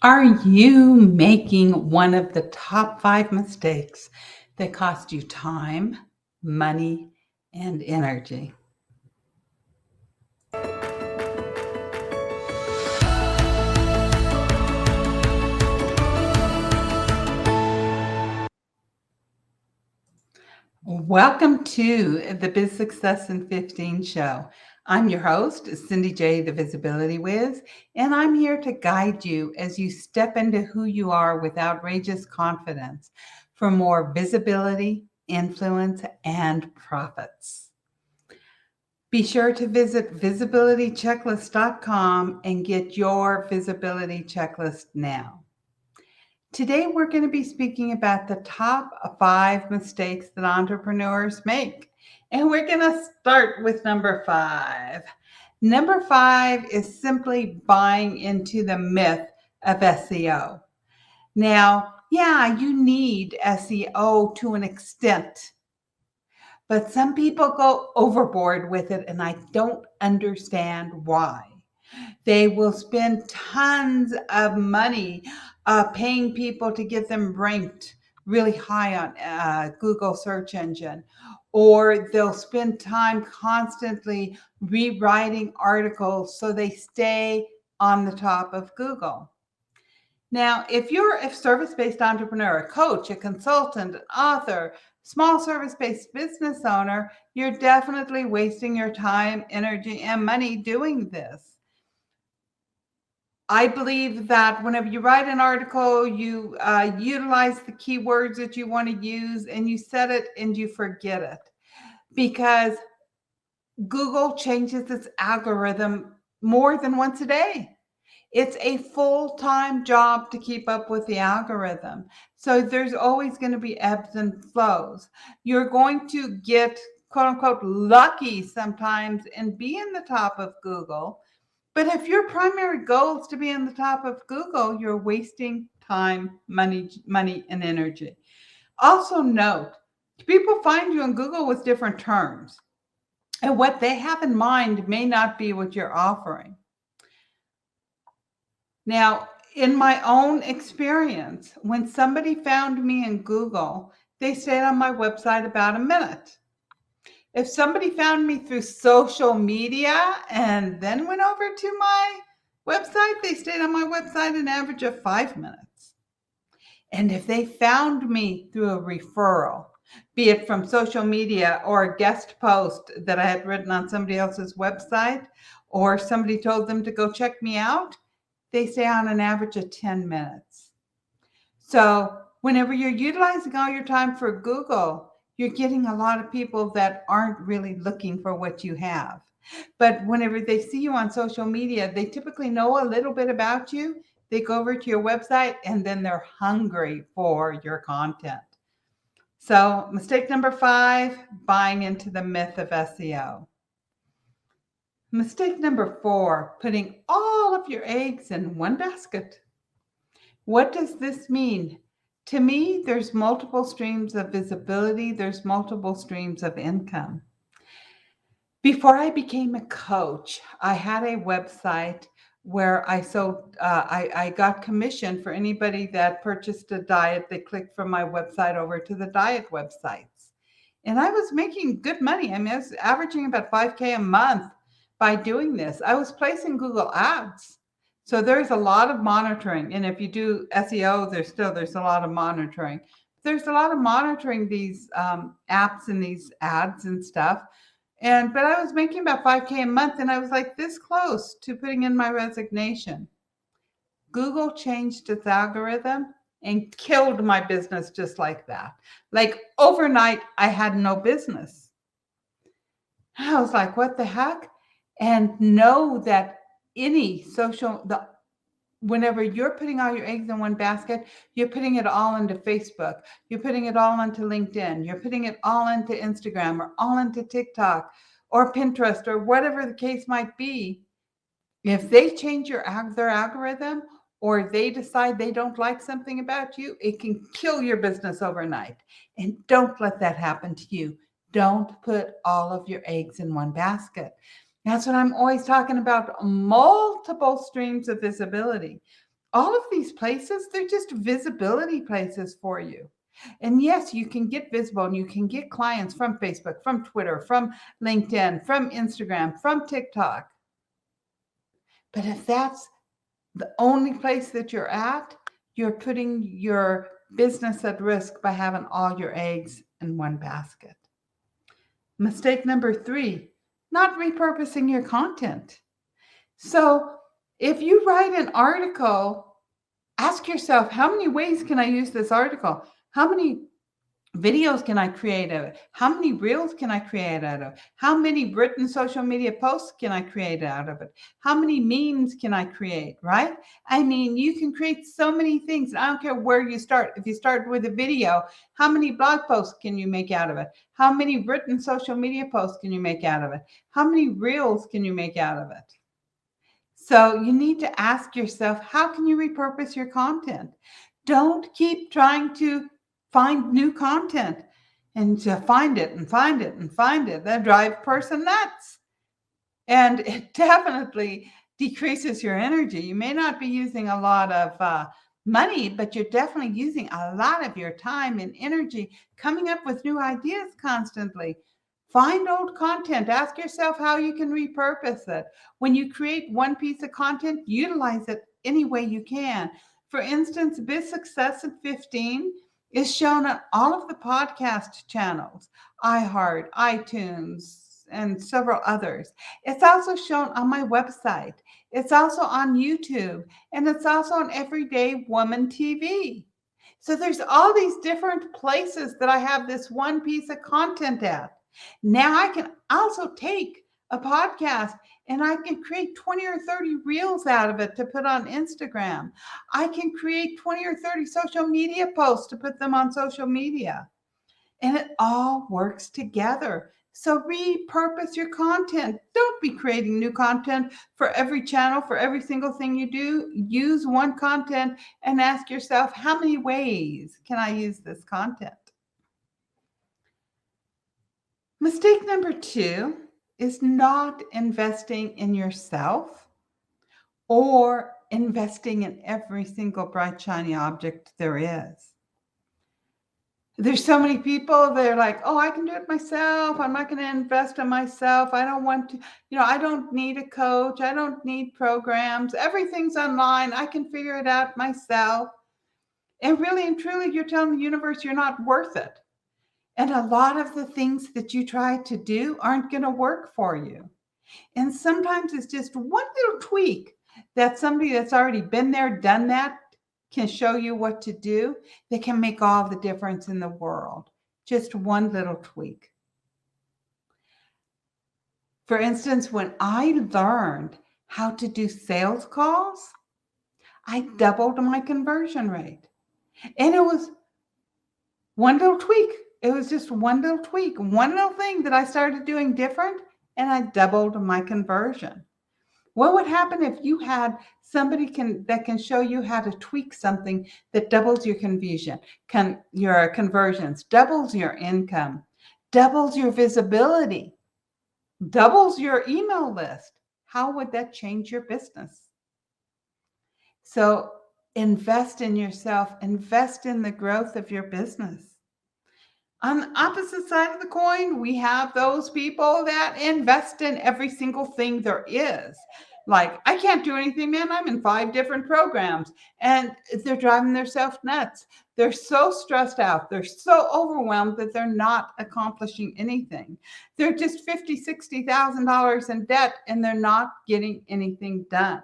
Are you making one of the top 5 mistakes that cost you time, money, and energy? Welcome to the Biz Success in 15 show. I'm your host, Cindy J, the Visibility Wiz, and I'm here to guide you as you step into who you are with outrageous confidence for more visibility, influence, and profits. Be sure to visit visibilitychecklist.com and get your visibility checklist now. Today, we're going to be speaking about the top 5 mistakes that entrepreneurs make. And we're going to start with number 5. Number 5 is simply buying into the myth of SEO. Now, yeah, you need SEO to an extent, but some people go overboard with it, and I don't understand why. They will spend tons of money paying people to get them ranked really high on Google search engine, or they'll spend time constantly rewriting articles so they stay on the top of Google. Now, if you're a service-based entrepreneur, a coach, a consultant, an author, small service-based business owner, you're definitely wasting your time, energy, and money doing this. I believe that whenever you write an article, you utilize the keywords that you want to use, and you set it and you forget it, because Google changes its algorithm more than once a day. It's a full-time job to keep up with the algorithm. So there's always going to be ebbs and flows. You're going to get, quote unquote, lucky sometimes and be in the top of Google. But if your primary goal is to be in the top of Google, you're wasting time, money, and energy. Also note, people find you on Google with different terms, and what they have in mind may not be what you're offering. Now, in my own experience, when somebody found me in Google, they stayed on my website about a minute. If somebody found me through social media and then went over to my website, they stayed on my website an average of 5 minutes. And if they found me through a referral, be it from social media or a guest post that I had written on somebody else's website, or somebody told them to go check me out, they stay on an average of 10 minutes. So whenever you're utilizing all your time for Google, you're getting a lot of people that aren't really looking for what you have. But whenever they see you on social media, they typically know a little bit about you. They go over to your website and then they're hungry for your content. So mistake number 5, buying into the myth of SEO. Mistake number 4, putting all of your eggs in one basket. What does this mean? To me, there's multiple streams of visibility. There's multiple streams of income. Before I became a coach, I had a website where I sold, I got commission for anybody that purchased a diet. They clicked from my website over to the diet websites. And I was making good money. I mean, I was averaging about 5K a month by doing this. I was placing Google ads. So there's a lot of monitoring. And if you do SEO, there's a lot of monitoring. There's a lot of monitoring these apps and these ads and stuff. But I was making about 5K a month, and I was like this close to putting in my resignation. Google changed its algorithm and killed my business just like that. Like overnight, I had no business. I was like, what the heck? And know that whenever you're putting all your eggs in one basket, you're putting it all into Facebook. You're putting it all into LinkedIn. You're putting it all into Instagram or all into TikTok or Pinterest or whatever the case might be. If they change their algorithm, or they decide they don't like something about you, it can kill your business overnight. And don't let that happen to you. Don't put all of your eggs in one basket. That's what I'm always talking about, multiple streams of visibility. All of these places, they're just visibility places for you. And yes, you can get visible and you can get clients from Facebook, from Twitter, from LinkedIn, from Instagram, from TikTok. But if that's the only place that you're at, you're putting your business at risk by having all your eggs in one basket. Mistake number 3, not repurposing your content. So if you write an article, ask yourself, how many ways can I use this article? How many videos can I create out of it? How many reels can I create out of it? How many written social media posts can I create out of it? How many memes can I create, right? I mean, you can create so many things. I don't care where you start. If you start with a video, how many blog posts can you make out of it? How many written social media posts can you make out of it? How many reels can you make out of it? So you need to ask yourself, how can you repurpose your content? Don't keep trying to find new content and to find it and find it and find it. That drives a person nuts. And it definitely decreases your energy. You may not be using a lot of money, but you're definitely using a lot of your time and energy coming up with new ideas constantly. Find old content. Ask yourself how you can repurpose it. When you create one piece of content, utilize it any way you can. For instance, Biz Success at 15 is shown on all of the podcast channels, iHeart, iTunes, and several others. It's also shown on my website. It's also on YouTube, and it's also on Everyday Woman TV. So there's all these different places that I have this one piece of content at. Now I can also take a podcast and I can create 20 or 30 reels out of it to put on Instagram. I can create 20 or 30 social media posts to put them on social media. And it all works together. So repurpose your content. Don't be creating new content for every channel, for every single thing you do. Use one content and ask yourself, how many ways can I use this content? Mistake number 2 is not investing in yourself or investing in every single bright, shiny object there is. There's so many people, they're like, oh, I can do it myself. I'm not going to invest in myself. I don't want to, I don't need a coach. I don't need programs. Everything's online. I can figure it out myself. And really and truly, you're telling the universe you're not worth it. And a lot of the things that you try to do aren't going to work for you. And sometimes it's just one little tweak that somebody that's already been there, done that, can show you what to do. They can make all the difference in the world. Just one little tweak. For instance, when I learned how to do sales calls, I doubled my conversion rate. And it was one little tweak. It was just one little tweak, one little thing that I started doing different, and I doubled my conversion. What would happen if you had somebody that can show you how to tweak something that doubles your your conversions, doubles your income, doubles your visibility, doubles your email list? How would that change your business? So invest in yourself, invest in the growth of your business. On the opposite side of the coin, we have those people that invest in every single thing there is. Like, I can't do anything, man. I'm in 5 different programs, and they're driving themselves nuts. They're so stressed out. They're so overwhelmed that they're not accomplishing anything. They're just $50,000, $60,000 in debt, and they're not getting anything done.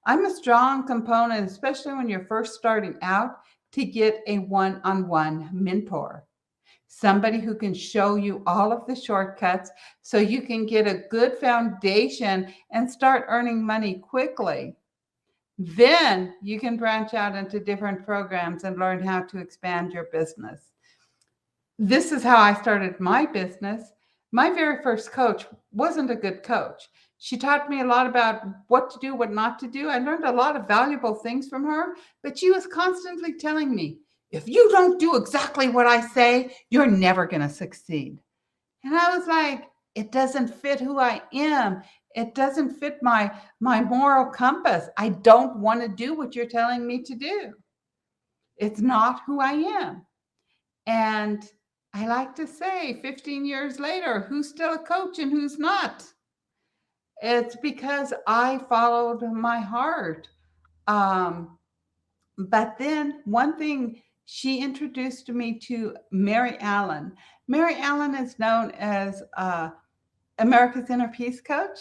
I'm a strong component, especially when you're first starting out, to get a one-on-one mentor. Somebody who can show you all of the shortcuts so you can get a good foundation and start earning money quickly. Then you can branch out into different programs and learn how to expand your business. This is how I started my business. My very first coach wasn't a good coach. She taught me a lot about what to do, what not to do. I learned a lot of valuable things from her, but she was constantly telling me, if you don't do exactly what I say, you're never going to succeed. And I was like, it doesn't fit who I am. It doesn't fit my moral compass. I don't want to do what you're telling me to do. It's not who I am. And I like to say 15 years later, who's still a coach and who's not? It's because I followed my heart. But then one thing, she introduced me to Mary Allen. Mary Allen is known as America's Inner Peace Coach.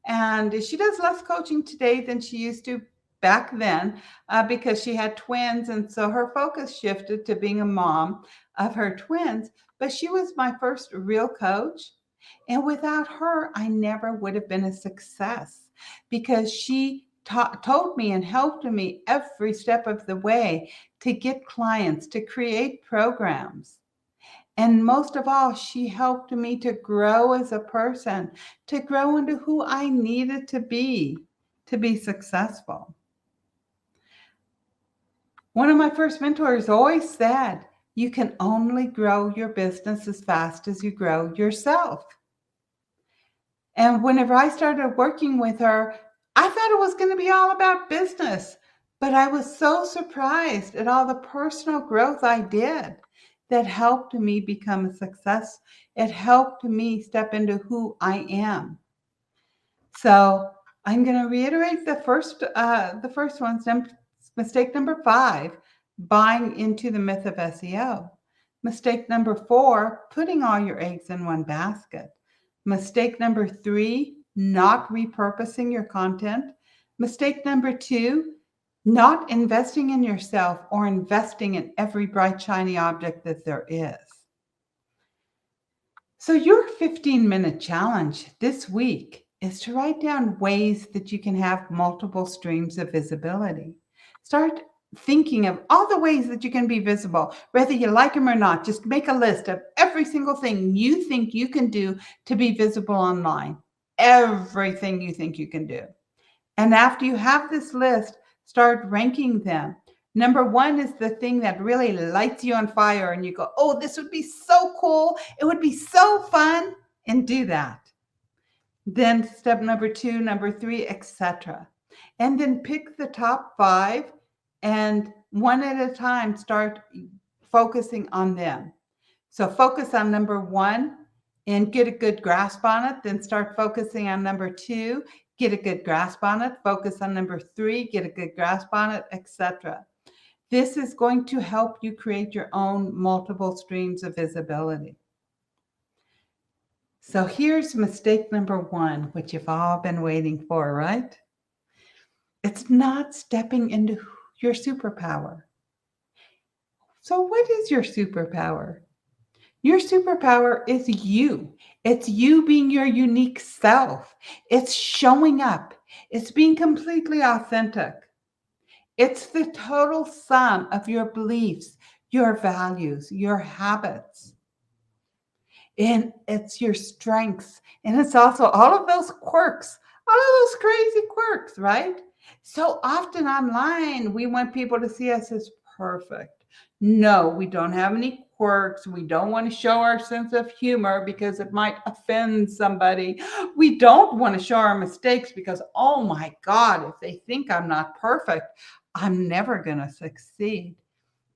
And she does less coaching today than she used to back then because she had twins. And so her focus shifted to being a mom of her twins. But she was my first real coach. And without her, I never would have been a success because she told me and helped me every step of the way to get clients, to create programs. And most of all, she helped me to grow as a person, to grow into who I needed to be successful. One of my first mentors always said, you can only grow your business as fast as you grow yourself. And whenever I started working with her, I thought it was going to be all about business, but I was so surprised at all the personal growth I did that helped me become a success. It helped me step into who I am. So I'm going to reiterate the first one's mistake number 5, buying into the myth of SEO. Mistake number 4, putting all your eggs in one basket. Mistake number 3, not repurposing your content. Mistake number 2, not investing in yourself or investing in every bright, shiny object that there is. So your 15-minute challenge this week is to write down ways that you can have multiple streams of visibility. Start thinking of all the ways that you can be visible, whether you like them or not. Just make a list of every single thing you think you can do to be visible online. Everything you think you can do. And after you have this list, start ranking them. Number 1 is the thing that really lights you on fire and you go, oh, this would be so cool. It would be so fun. And do that. Then step number 2, number 3, etc. And then pick the top 5 and one at a time start focusing on them. So focus on number 1 and get a good grasp on it. Then start focusing on number 2, get a good grasp on it. Focus on number 3, get a good grasp on it, etc. This is going to help you create your own multiple streams of visibility. So here's mistake number 1, which you've all been waiting for, right? It's not stepping into your superpower. So what is your superpower? Your superpower is you. It's you being your unique self. It's showing up. It's being completely authentic. It's the total sum of your beliefs, your values, your habits. And it's your strengths. And it's also all of those quirks, all of those crazy quirks, right? So often online, we want people to see us as perfect. No, we don't have any quirks. We don't want to show our sense of humor because it might offend somebody. We don't want to show our mistakes because, oh my God, if they think I'm not perfect, I'm never going to succeed.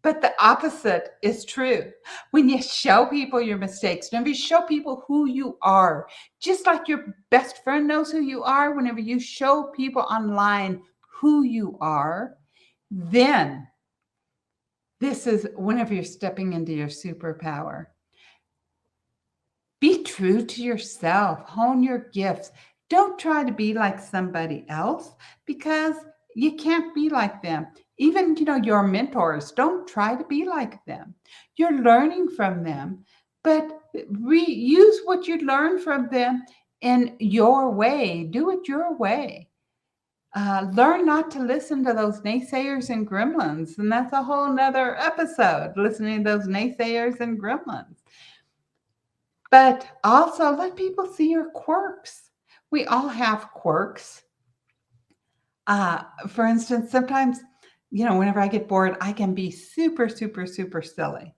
But the opposite is true. When you show people your mistakes, whenever you show people who you are, just like your best friend knows who you are, whenever you show people online who you are, then this is whenever you're stepping into your superpower. Be true to yourself. Hone your gifts. Don't try to be like somebody else because you can't be like them. Even, your mentors, don't try to be like them. You're learning from them, but use what you learn from them in your way. Do it your way. Learn not to listen to those naysayers and gremlins. And that's a whole nother episode, listening to those naysayers and gremlins. But also let people see your quirks. We all have quirks. For instance, sometimes, whenever I get bored, I can be super, super, super silly.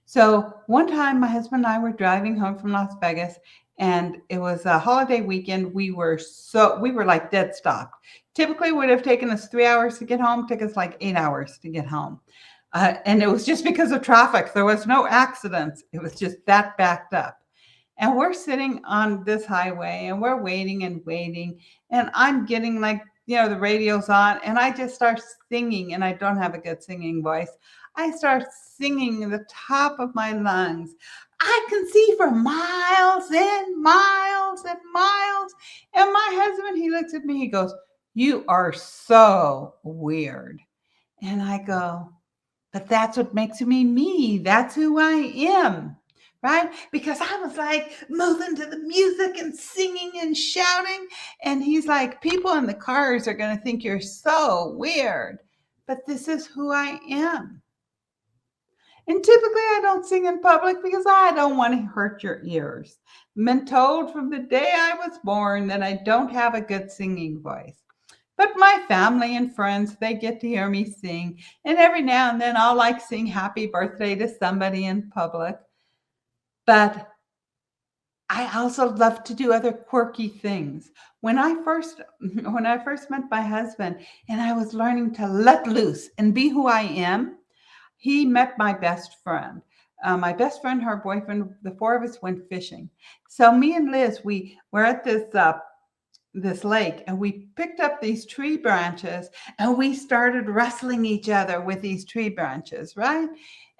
So one time my husband and I were driving home from Las Vegas and it was a holiday weekend. We were like dead stopped. Typically, it would have taken us 3 hours to get home. Took us like 8 hours to get home, and it was just because of traffic. There was no accidents. It was just that backed up. And we're sitting on this highway and we're waiting and waiting. And I'm getting like, the radio's on and I just start singing, and I don't have a good singing voice. I start singing at the top of my lungs. I can see for miles and miles and miles. And my husband, he looks at me, he goes, "You are so weird." And I go, "But that's what makes me me. That's who I am." Right? Because I was like moving to the music and singing and shouting. And he's like, "People in the cars are going to think you're so weird, but this is who I am." And typically I don't sing in public because I don't want to hurt your ears. I've been told from the day I was born that I don't have a good singing voice. But my family and friends, they get to hear me sing. And every now and then I'll like sing happy birthday to somebody in public. But I also love to do other quirky things. When I first met my husband and I was learning to let loose and be who I am, he met my best friend. My best friend, her boyfriend, the four of us went fishing. So me and Liz, we were at this lake, and we picked up these tree branches and we started wrestling each other with these tree branches, right?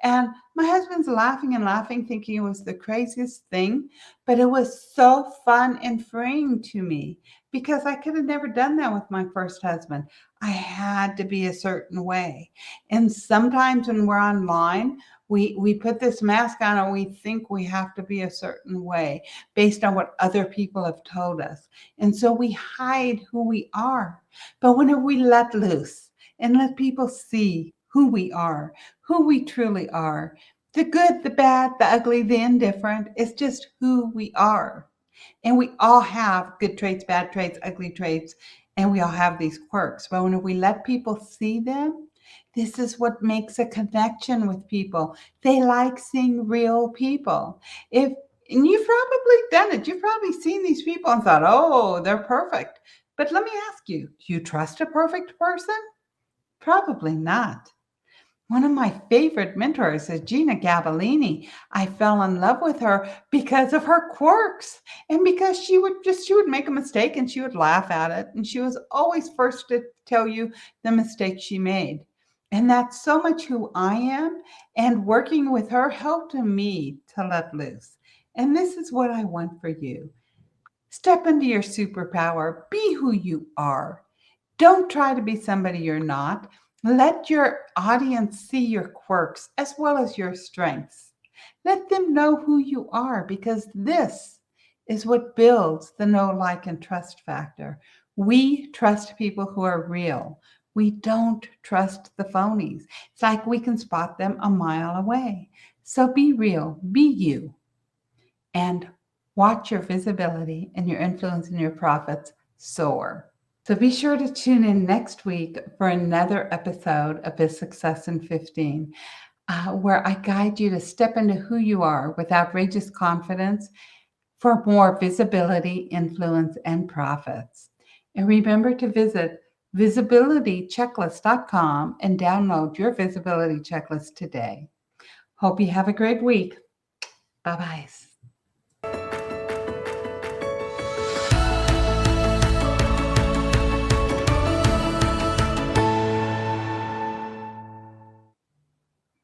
And my husband's laughing and laughing, thinking it was the craziest thing, but it was so fun and freeing to me because I could have never done that with my first husband. I had to be a certain way. And sometimes when we're online, we put this mask on and we think we have to be a certain way based on what other people have told us. And so we hide who we are. But when we let loose and let people see who we truly are, the good, the bad, the ugly, the indifferent, it's just who we are. And we all have good traits, bad traits, ugly traits, and we all have these quirks. But when we let people see them, this is what makes a connection with people. They like seeing real people. And you've probably done it. You've probably seen these people and thought, "Oh, they're perfect." But let me ask you, do you trust a perfect person? Probably not. One of my favorite mentors is Gina Gavellini. I fell in love with her because of her quirks and because she would make a mistake and she would laugh at it. And she was always first to tell you the mistake she made. And that's so much who I am. And working with her helped me to let loose. And this is what I want for you. Step into your superpower. Be who you are. Don't try to be somebody you're not. Let your audience see your quirks as well as your strengths. Let them know who you are because this is what builds the know, like, and trust factor. We trust people who are real. We don't trust the phonies. It's like we can spot them a mile away. So be real, be you, and watch your visibility and your influence and your profits soar. So be sure to tune in next week for another episode of Biz Success in 15, where I guide you to step into who you are with outrageous confidence for more visibility, influence, and profits. And remember to visit visibilitychecklist.com and download your visibility checklist today. Hope you have a great week. Bye-bye.